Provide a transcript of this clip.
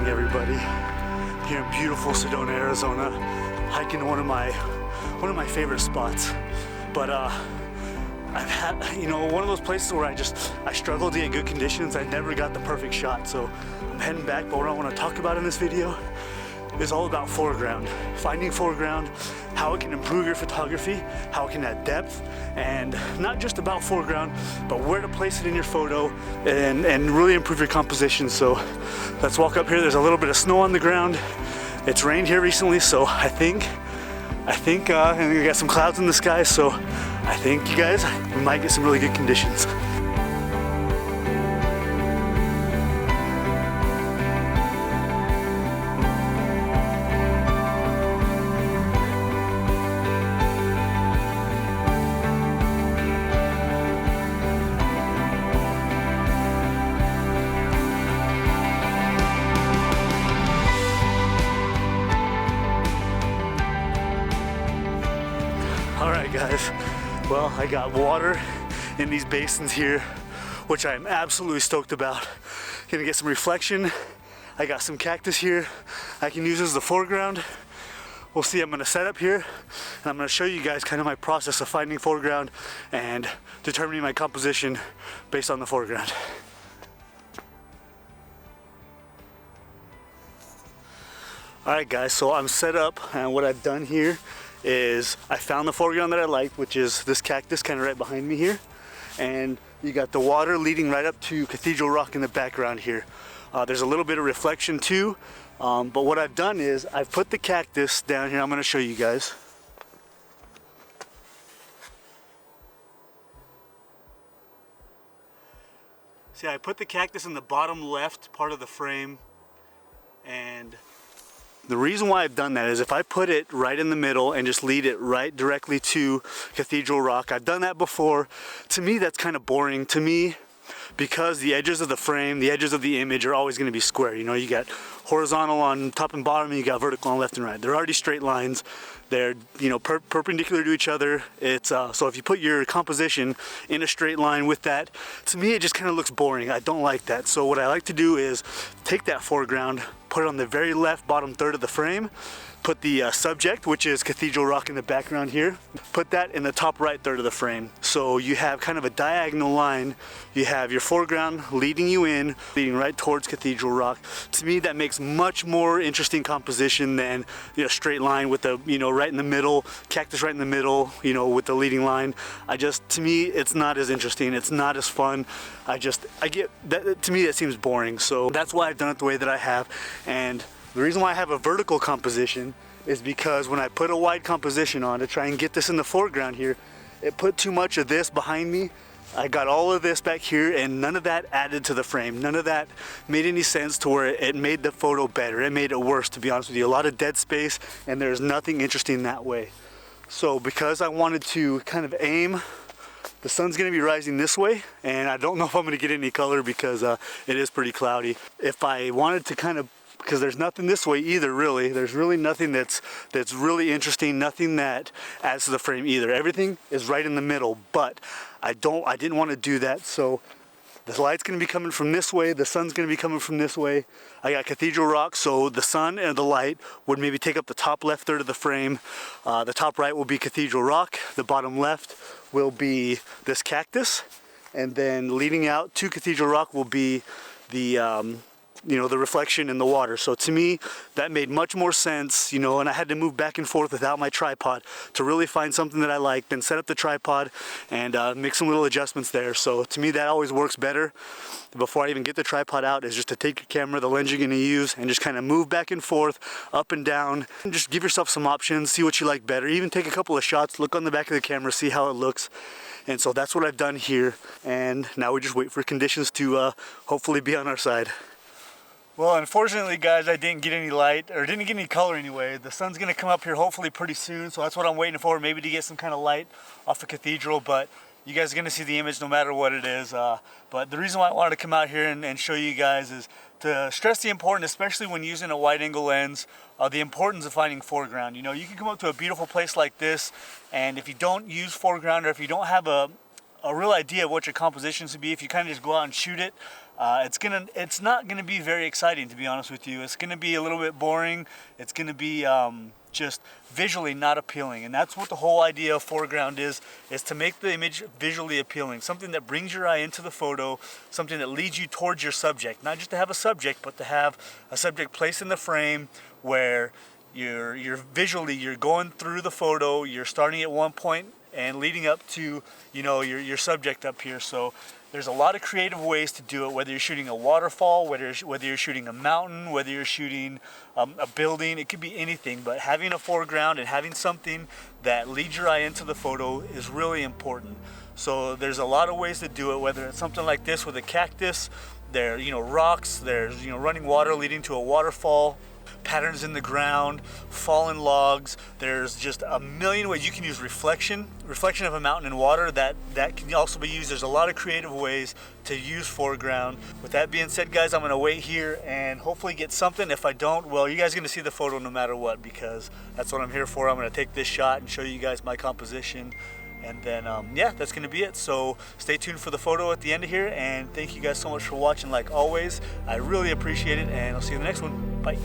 morning, everybody. Here in beautiful Sedona, Arizona, hiking to one of my favorite spots. But I've had, one of those places where I struggle to get good conditions. I never got the perfect shot, so I'm heading back. But what I want to talk about in this video is all about foreground. Finding foreground, how it can improve your photography, how it can add depth, and not just about foreground, but where to place it in your photo and really improve your composition. So let's walk up here. There's a little bit of snow on the ground. It's rained here recently, so I think, and we got some clouds in the sky, so I think you guys, we might get some really good conditions. Alright guys, well, I got water in these basins here, which I'm absolutely stoked about. Gonna get some reflection. I got some cactus here I can use as the foreground. We'll see. I'm gonna set up here and I'm gonna show you guys kind of my process of finding foreground and determining my composition based on the foreground. Alright guys, so I'm set up, and what I've done here is I found the foreground that I like, which is this cactus kind of right behind me here, and you got the water leading right up to Cathedral Rock in the background here. There's a little bit of reflection too, but what I've done is I've put the cactus down here. I'm going to show you guys. See, I put the cactus in the bottom left part of the frame, and the reason why I've done that is if I put it right in the middle and just lead it right directly to Cathedral Rock, I've done that before. To me, that's kind of boring to me, because the edges of the frame, the edges of the image are always going to be square. You got horizontal on top and bottom, and you got vertical on left and right. They're already straight lines. They're perpendicular to each other. It's so if you put your composition in a straight line with that, to me it just kind of looks boring. I don't like that. So what I like to do is take that foreground, put it on the very left bottom third of the frame, put the subject, which is Cathedral Rock in the background here, put that in the top right third of the frame. So you have kind of a diagonal line. You have your foreground leading you in, leading right towards Cathedral Rock. To me, that makes much more interesting composition than straight line with the right in the middle, cactus right in the middle, with the leading line. To me, it's not as interesting. It's not as fun. I get that. To me, that seems boring. So that's why I've done it the way that I have. And the reason why I have a vertical composition is because when I put a wide composition on to try and get this in the foreground here, it put too much of this behind me. I got all of this back here, and none of that added to the frame. None of that made any sense to where it made the photo better. It made it worse, to be honest with you. A lot of dead space, and there's nothing interesting that way. So because I wanted to kind of aim, the sun's going to be rising this way, and I don't know if I'm going to get any color because it is pretty cloudy. If I wanted to because there's nothing this way either, really. There's really nothing that's really interesting, nothing that adds to the frame either. Everything is right in the middle, but I didn't want to do that, so the light's going to be coming from this way, the sun's going to be coming from this way. I got Cathedral Rock, so the sun and the light would maybe take up the top left third of the frame. The top right will be Cathedral Rock, the bottom left will be this cactus, and then leading out to Cathedral Rock will be the the reflection in the water. So to me, that made much more sense, and I had to move back and forth without my tripod to really find something that I liked, then set up the tripod and make some little adjustments there. So to me, that always works better. Before I even get the tripod out, is just to take your camera, the lens you're going to use, and just kind of move back and forth, up and down, and just give yourself some options, see what you like better. Even take a couple of shots, look on the back of the camera, see how it looks. And so that's what I've done here, and now we just wait for conditions to hopefully be on our side. Well, unfortunately, guys, I didn't get any light, or didn't get any color anyway. The sun's going to come up here hopefully pretty soon, so that's what I'm waiting for, maybe to get some kind of light off the cathedral, but you guys are going to see the image no matter what it is. But the reason why I wanted to come out here and show you guys is to stress the importance, especially when using a wide angle lens, the importance of finding foreground. You can come up to a beautiful place like this, and if you don't use foreground, or if you don't have a a real idea of what your composition should be. If you kind of just go out and shoot it, it's not gonna be very exciting, to be honest with you. It's gonna be a little bit boring. It's gonna be just visually not appealing, and that's what the whole idea of foreground is to make the image visually appealing, something that brings your eye into the photo, something that leads you towards your subject, not just to have a subject, but to have a subject placed in the frame where you're visually going through the photo, you're starting at one point and leading up to, you know, your subject up here. So there's a lot of creative ways to do it, whether you're shooting a waterfall, whether you're shooting a mountain, whether you're shooting a building. It could be anything, but having a foreground and having something that leads your eye into the photo is really important. So there's a lot of ways to do it, whether it's something like this with a cactus, there, you know, rocks, there's, you know, running water leading to a waterfall, patterns in the ground, fallen logs. There's just a million ways. You can use reflection of a mountain in water. That can also be used. There's a lot of creative ways to use foreground. With that being said, guys, I'm gonna wait here and hopefully get something. If I don't, well, you guys are gonna see the photo no matter what, because that's what I'm here for. I'm gonna take this shot and show you guys my composition. And then, yeah, that's going to be it. So stay tuned for the photo at the end of here. And thank you guys so much for watching, like always. I really appreciate it. And I'll see you in the next one. Bye.